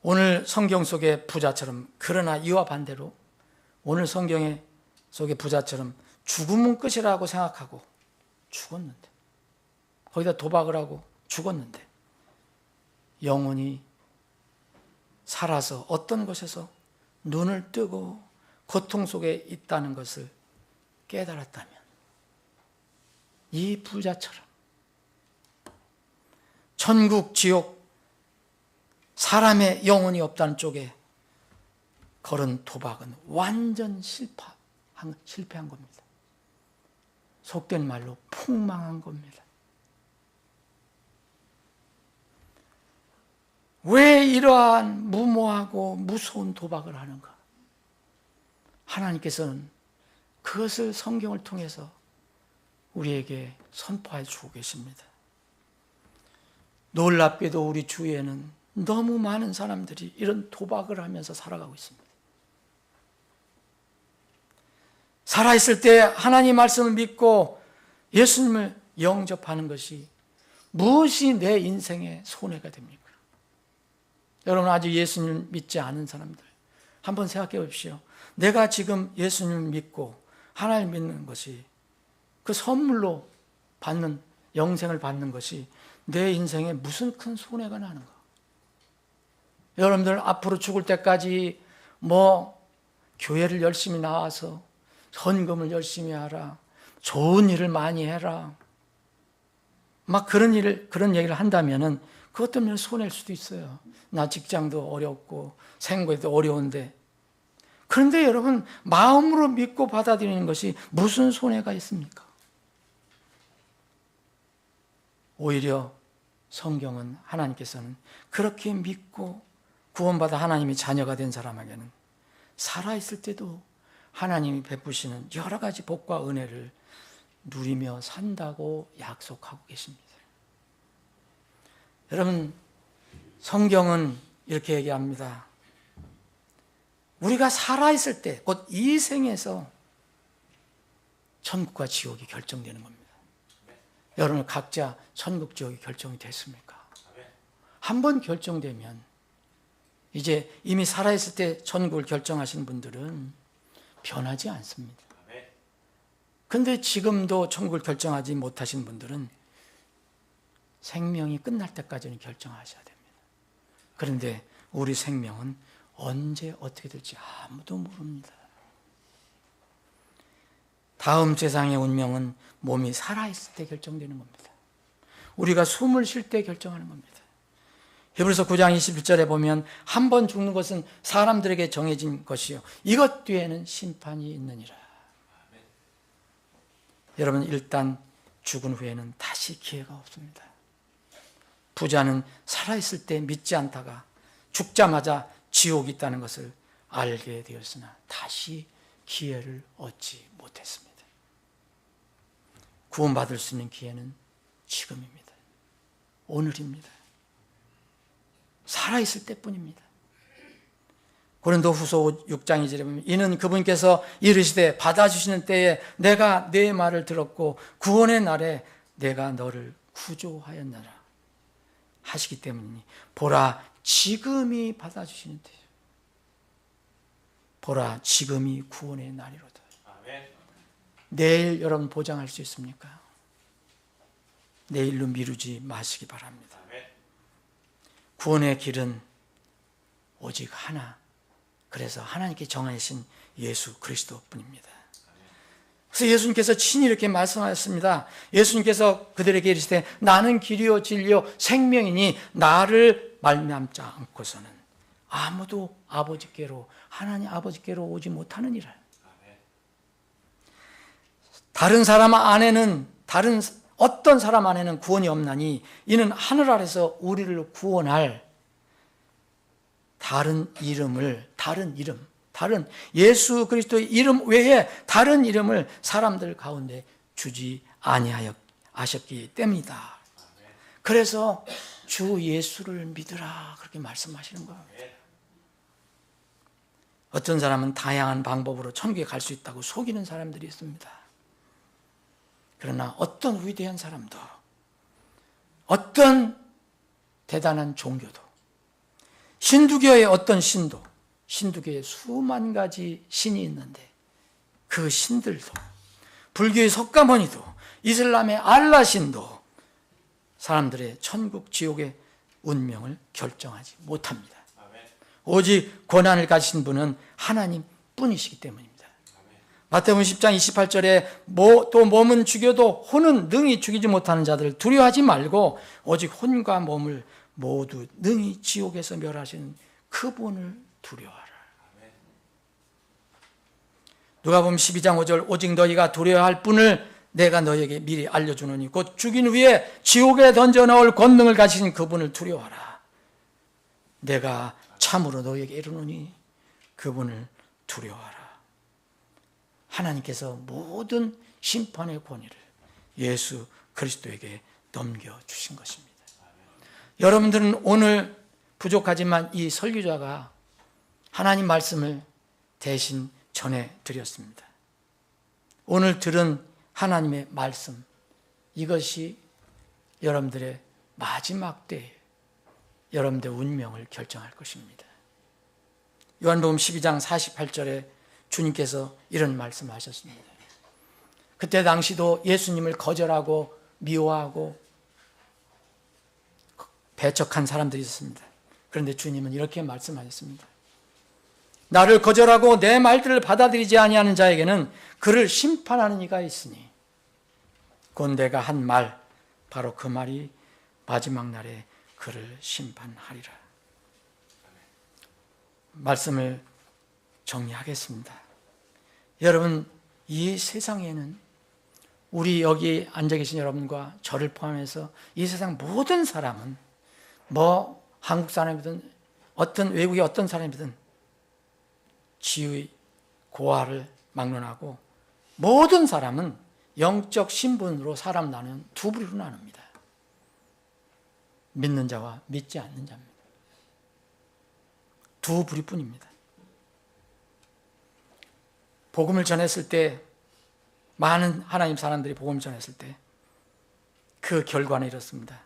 오늘 성경 속의 부자처럼, 그러나 이와 반대로 오늘 성경 속의 부자처럼 죽음은 끝이라고 생각하고 죽었는데, 거기다 도박을 하고 죽었는데 영원히 살아서 어떤 곳에서 눈을 뜨고 고통 속에 있다는 것을 깨달았다면, 이 부자처럼 천국, 지옥, 사람의 영혼이 없다는 쪽에 걸은 도박은 완전 실패한 겁니다. 속된 말로 폭망한 겁니다. 왜 이러한 무모하고 무서운 도박을 하는가? 하나님께서는 그것을 성경을 통해서 우리에게 선포해 주고 계십니다. 놀랍게도 우리 주위에는 너무 많은 사람들이 이런 도박을 하면서 살아가고 있습니다. 살아있을 때 하나님 말씀을 믿고 예수님을 영접하는 것이 무엇이 내 인생의 손해가 됩니까? 여러분, 아직 예수님을 믿지 않은 사람들 한번 생각해 보십시오. 내가 지금 예수님을 믿고 하나님을 믿는 것이, 그 선물로 받는 영생을 받는 것이 내 인생에 무슨 큰 손해가 나는가? 여러분들 앞으로 죽을 때까지 교회를 열심히 나와서 헌금을 열심히 하라, 좋은 일을 많이 해라, 그런 얘기를 한다면은 그것 때문에 손해일 수도 있어요. 나 직장도 어렵고 생계도 어려운데. 그런데 여러분, 마음으로 믿고 받아들이는 것이 무슨 손해가 있습니까? 오히려 성경은, 하나님께서는 그렇게 믿고 구원받아 하나님의 자녀가 된 사람에게는 살아있을 때도 하나님이 베푸시는 여러 가지 복과 은혜를 누리며 산다고 약속하고 계십니다. 여러분, 성경은 이렇게 얘기합니다. 우리가 살아있을 때, 곧 이 생에서 천국과 지옥이 결정되는 겁니다. 여러분, 각자 천국, 지옥이 결정이 됐습니까? 한번 결정되면 이제 이미 살아있을 때 천국을 결정하신 분들은 변하지 않습니다. 그런데 지금도 천국을 결정하지 못하신 분들은 생명이 끝날 때까지는 결정하셔야 됩니다. 그런데 우리 생명은 언제 어떻게 될지 아무도 모릅니다. 다음 세상의 운명은 몸이 살아있을 때 결정되는 겁니다. 우리가 숨을 쉴 때 결정하는 겁니다. 히브리서 9장 21절에 보면 한 번 죽는 것은 사람들에게 정해진 것이요 이것 뒤에는 심판이 있느니라. 여러분, 일단 죽은 후에는 다시 기회가 없습니다. 부자는 살아있을 때 믿지 않다가 죽자마자 지옥이 있다는 것을 알게 되었으나 다시 기회를 얻지 못했습니다. 구원받을 수 있는 기회는 지금입니다. 오늘입니다. 살아있을 때뿐입니다. 고린도후서 6장 2절에 보면 이는 그분께서 이르시되 받아주시는 때에 내가 네 말을 들었고 구원의 날에 내가 너를 구조하였느라 하시기 때문이니 보라 지금이 받아주시는 때요. 보라 지금이 구원의 날이로다. 아멘. 내일 여러분 보장할 수 있습니까? 내일로 미루지 마시기 바랍니다. 아멘. 구원의 길은 오직 하나, 그래서 하나님께 정하신 예수 그리스도뿐입니다. 그래서 예수님께서 친히 이렇게 말씀하셨습니다. 예수님께서 그들에게 이르시되 나는 길이요 진리요 생명이니 나를 말미암지 않고서는 아무도 아버지께로, 하나님 아버지께로 오지 못하느니라. 다른 사람 안에는, 다른 어떤 사람 안에는 구원이 없나니 이는 하늘 아래서 우리를 구원할 다른 예수 그리스도의 이름 외에 다른 이름을 사람들 가운데 주지 아니하셨기 때문이다. 그래서 주 예수를 믿으라 그렇게 말씀하시는 거예요. 어떤 사람은 다양한 방법으로 천국에 갈 수 있다고 속이는 사람들이 있습니다. 그러나 어떤 위대한 사람도, 어떤 대단한 종교도, 힌두교의 어떤 신도, 힌두교에 수만 가지 신이 있는데 그 신들도, 불교의 석가모니도, 이슬람의 알라 신도 사람들의 천국 지옥의 운명을 결정하지 못합니다. 오직 권한을 가진 분은 하나님 뿐이시기 때문입니다. 마태복음 10장 28절에 또 몸은 죽여도 혼은 능히 죽이지 못하는 자들을 두려워하지 말고 오직 혼과 몸을 모두 능히 지옥에서 멸하시는 그분을 두려워하라. 누가복음 12장 5절 오직 너희가 두려워할 분을 내가 너희에게 미리 알려주노니 곧 죽인 후에 지옥에 던져넣을 권능을 가지신 그분을 두려워하라. 내가 참으로 너희에게 이르노니 그분을 두려워하라. 하나님께서 모든 심판의 권위를 예수 그리스도에게 넘겨주신 것입니다. 여러분들은 오늘 부족하지만 이 설교자가 하나님 말씀을 대신 전해드렸습니다. 오늘 들은 하나님의 말씀, 이것이 여러분들의 마지막 때에 여러분들의 운명을 결정할 것입니다. 요한복음 12장 48절에 주님께서 이런 말씀하셨습니다. 그때 당시도 예수님을 거절하고 미워하고 배척한 사람들이 있었습니다. 그런데 주님은 이렇게 말씀하셨습니다. 나를 거절하고 내 말들을 받아들이지 아니하는 자에게는 그를 심판하는 이가 있으니 곧 내가 한 말, 바로 그 말이 마지막 날에 그를 심판하리라. 말씀을 정리하겠습니다. 여러분, 이 세상에는 우리 여기 앉아 계신 여러분과 저를 포함해서 이 세상 모든 사람은 한국 사람이든 어떤 외국의 어떤 사람이든 지의, 고아를 막론하고 모든 사람은 영적 신분으로 사람 나누는 두 부류로 나눕니다. 믿는 자와 믿지 않는 자입니다. 두 부류뿐입니다. 복음을 전했을 때, 많은 하나님 사람들이 복음을 전했을 때 그 결과는 이렇습니다.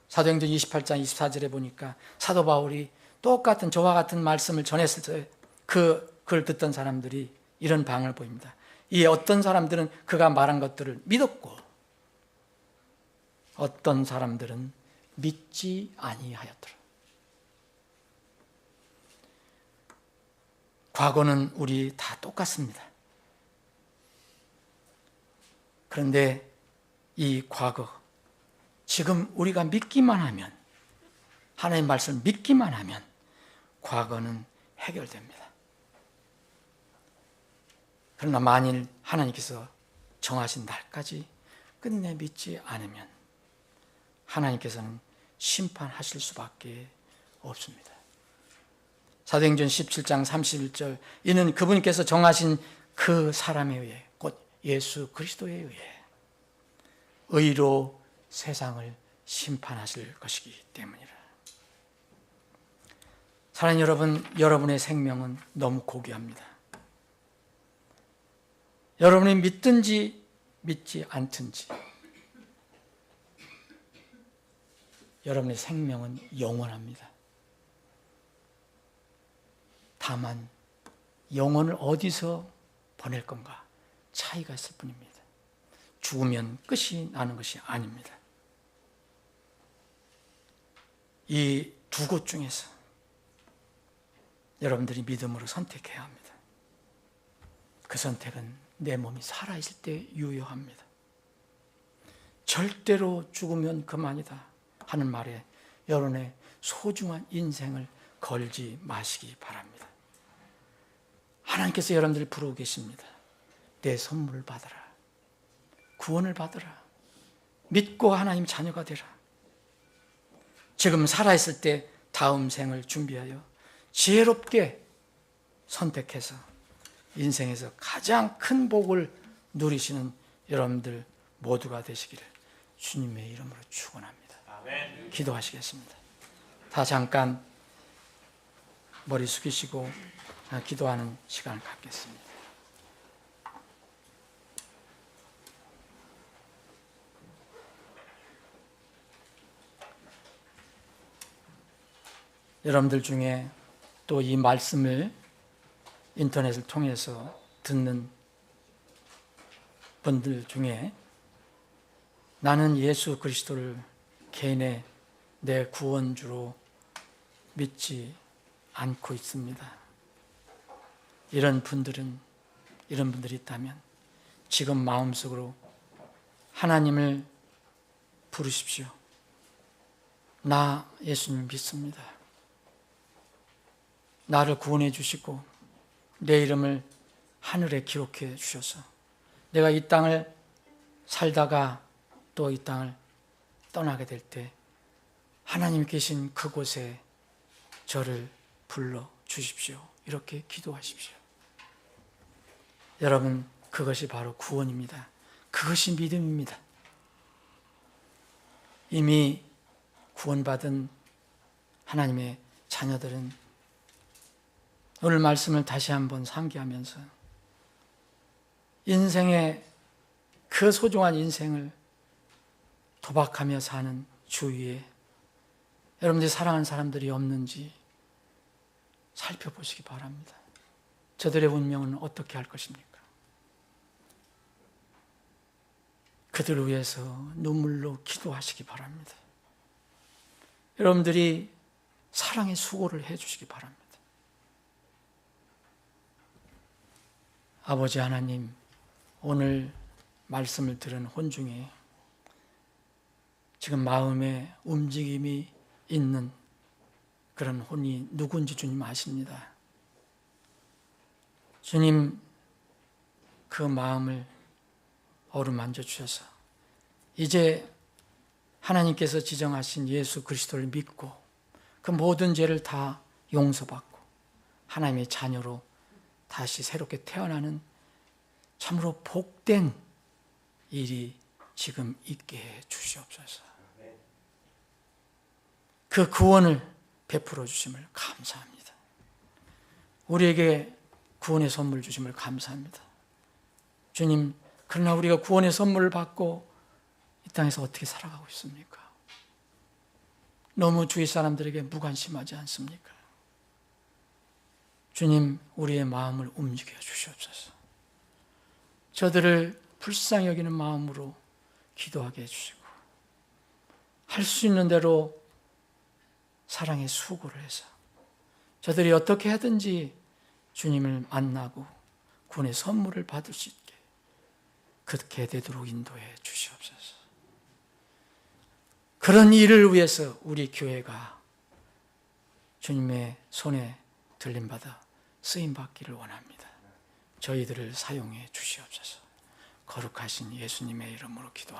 사도행전 28장 24절에 보니까 사도 바울이 똑같은 저와 같은 말씀을 전했을 때 그걸 듣던 사람들이 이런 반응을 보입니다. 이 어떤 사람들은 그가 말한 것들을 믿었고 어떤 사람들은 믿지 아니하였더라. 과거는 우리 다 똑같습니다. 그런데 이 과거, 지금 우리가 믿기만 하면, 하나님의 말씀을 믿기만 하면 과거는 해결됩니다. 그러나 만일 하나님께서 정하신 날까지 끝내 믿지 않으면 하나님께서는 심판하실 수밖에 없습니다. 사도행전 17장 31절, 이는 그분께서 정하신 그 사람에 의해, 곧 예수 그리스도에 의해 의로 세상을 심판하실 것이기 때문이라. 사랑하는 여러분, 여러분의 생명은 너무 고귀합니다. 여러분이 믿든지 믿지 않든지 여러분의 생명은 영원합니다. 다만 영혼을 어디서 보낼 건가 차이가 있을 뿐입니다. 죽으면 끝이 나는 것이 아닙니다. 이 두 곳 중에서 여러분들이 믿음으로 선택해야 합니다. 그 선택은 내 몸이 살아있을 때 유효합니다. 절대로 죽으면 그만이다 하는 말에 여러분의 소중한 인생을 걸지 마시기 바랍니다. 하나님께서 여러분들을 부르고 계십니다. 내 선물을 받아라. 구원을 받아라. 믿고 하나님 자녀가 되라. 지금 살아있을 때 다음 생을 준비하여 지혜롭게 선택해서 인생에서 가장 큰 복을 누리시는 여러분들 모두가 되시기를 주님의 이름으로 축원합니다. 기도하시겠습니다. 다 잠깐 머리 숙이시고 기도하는 시간을 갖겠습니다. 여러분들 중에 또 이 말씀을 인터넷을 통해서 듣는 분들 중에 나는 예수 그리스도를 개인의 내 구원주로 믿지 않고 있습니다. 이런 분들이 있다면 지금 마음속으로 하나님을 부르십시오. 나 예수님 믿습니다. 나를 구원해 주시고 내 이름을 하늘에 기록해 주셔서 내가 이 땅을 살다가 또 이 땅을 떠나게 될 때 하나님 계신 그곳에 저를 불러 주십시오. 이렇게 기도하십시오. 여러분, 그것이 바로 구원입니다. 그것이 믿음입니다. 이미 구원받은 하나님의 자녀들은 오늘 말씀을 다시 한번 상기하면서 인생의 그 소중한 인생을 도박하며 사는 주위에 여러분들이 사랑하는 사람들이 없는지 살펴보시기 바랍니다. 저들의 운명은 어떻게 할 것입니까? 그들을 위해서 눈물로 기도하시기 바랍니다. 여러분들이 사랑의 수고를 해주시기 바랍니다. 아버지 하나님, 오늘 말씀을 들은 혼중에 지금 마음에 움직임이 있는 그런 혼이 누군지 주님 아십니다. 주님, 그 마음을 어루만져 주셔서 이제 하나님께서 지정하신 예수 그리스도를 믿고 그 모든 죄를 다 용서받고 하나님의 자녀로 다시 새롭게 태어나는 참으로 복된 일이 지금 있게 해 주시옵소서. 그 구원을 베풀어 주심을 감사합니다. 우리에게 구원의 선물 주심을 감사합니다. 주님, 그러나 우리가 구원의 선물을 받고 이 땅에서 어떻게 살아가고 있습니까? 너무 주위 사람들에게 무관심하지 않습니까? 주님, 우리의 마음을 움직여 주시옵소서. 저들을 불쌍히 여기는 마음으로 기도하게 해주시고 할 수 있는 대로 사랑의 수고를 해서 저들이 어떻게 하든지 주님을 만나고 구원의 선물을 받을 수 있게 그렇게 되도록 인도해 주시옵소서. 그런 일을 위해서 우리 교회가 주님의 손에 들림받아 쓰임받기를 원합니다. 저희들을 사용해 주시옵소서. 거룩하신 예수님의 이름으로 기도합니다.